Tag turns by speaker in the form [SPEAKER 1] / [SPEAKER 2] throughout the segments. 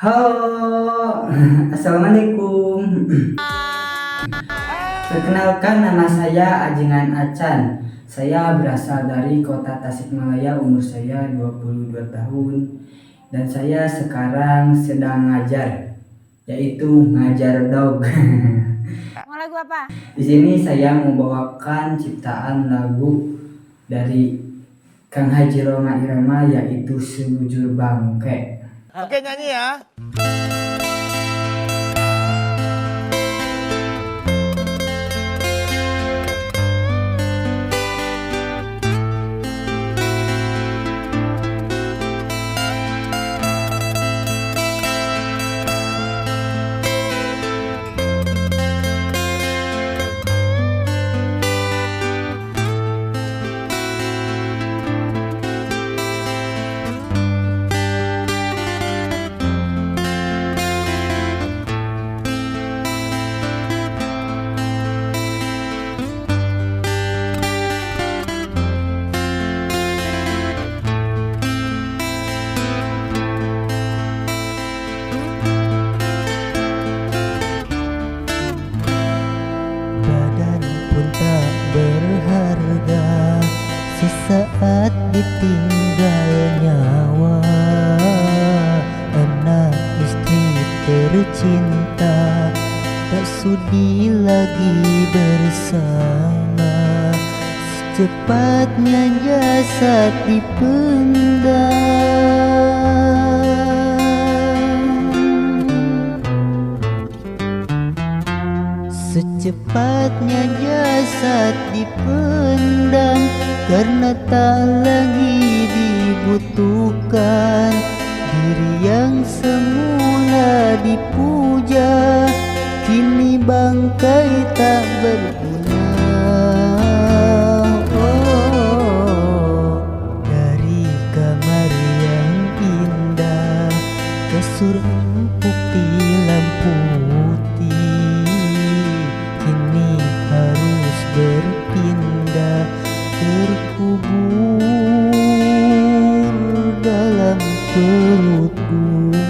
[SPEAKER 1] Halo, assalamualaikum. Perkenalkan, nama saya Ajengan Acan. Saya berasal dari kota Tasikmalaya, umur saya 22 tahun. Dan saya sekarang sedang ngajar, yaitu ngajar dog.
[SPEAKER 2] Mau lagu apa?
[SPEAKER 1] Di sini saya membawakan ciptaan lagu dari Kang Haji Roma Irama, yaitu Sebujur Bangke.
[SPEAKER 3] Oke, nyanyi ya.
[SPEAKER 4] Berharga sesaat ditinggal nyawa, anak istri tercinta tak sudi lagi bersama. Secepatnya jasad dipendam, secepatnya jasad dipendam, karena tak lagi dibutuhkan. Diri yang semula dipuja, kini bangkai tak berguna. Oh, dari kamar yang indah, kasur empuk tilam putih, kini harus berpindah, terkubur dalam perut bumi.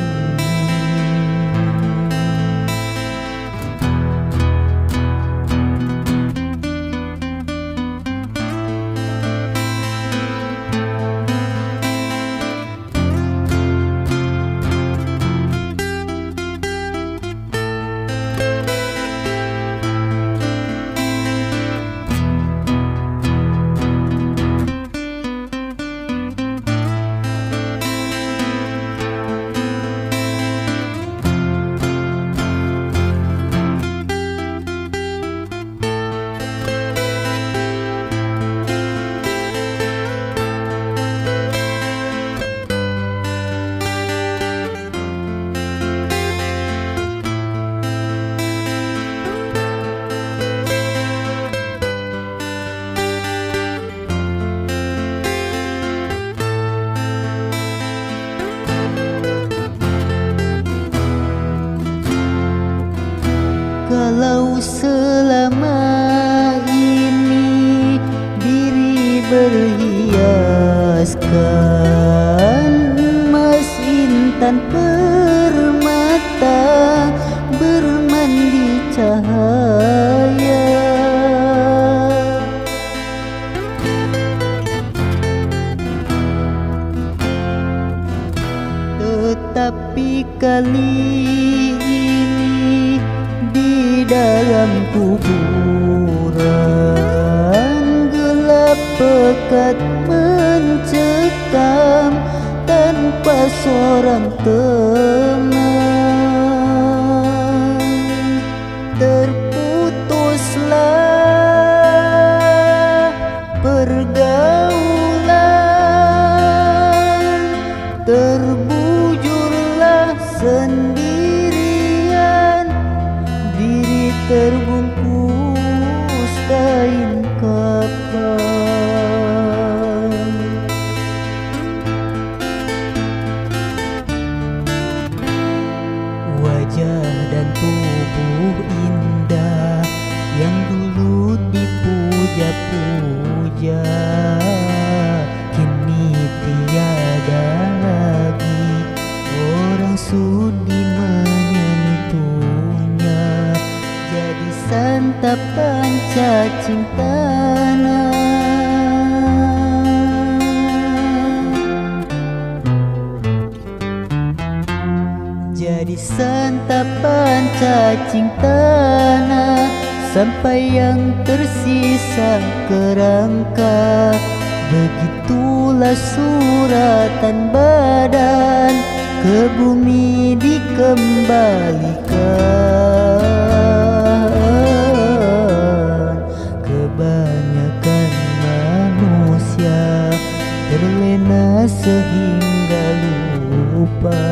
[SPEAKER 4] Kalau selama ini diri berhiaskan emas, intan, permata, bermandi cahaya, tetapi kali ini di dalam kuburan gelap pekat mencekam, tanpa seorang teman. Terputuslah pergaulan, terbujurlah sendirian, diri terbungkus kain kafan. Wajah dan tubuh indah yang dulu dipuja-puja, kini tiada lagi orang sudi santapan cacing tanah. Jadi santapan cacing tanah sampai yang tersisa kerangka. Begitulah suratan badan ke bumi dikembalikan. Kebanyakan manusia terlena sehingga lupa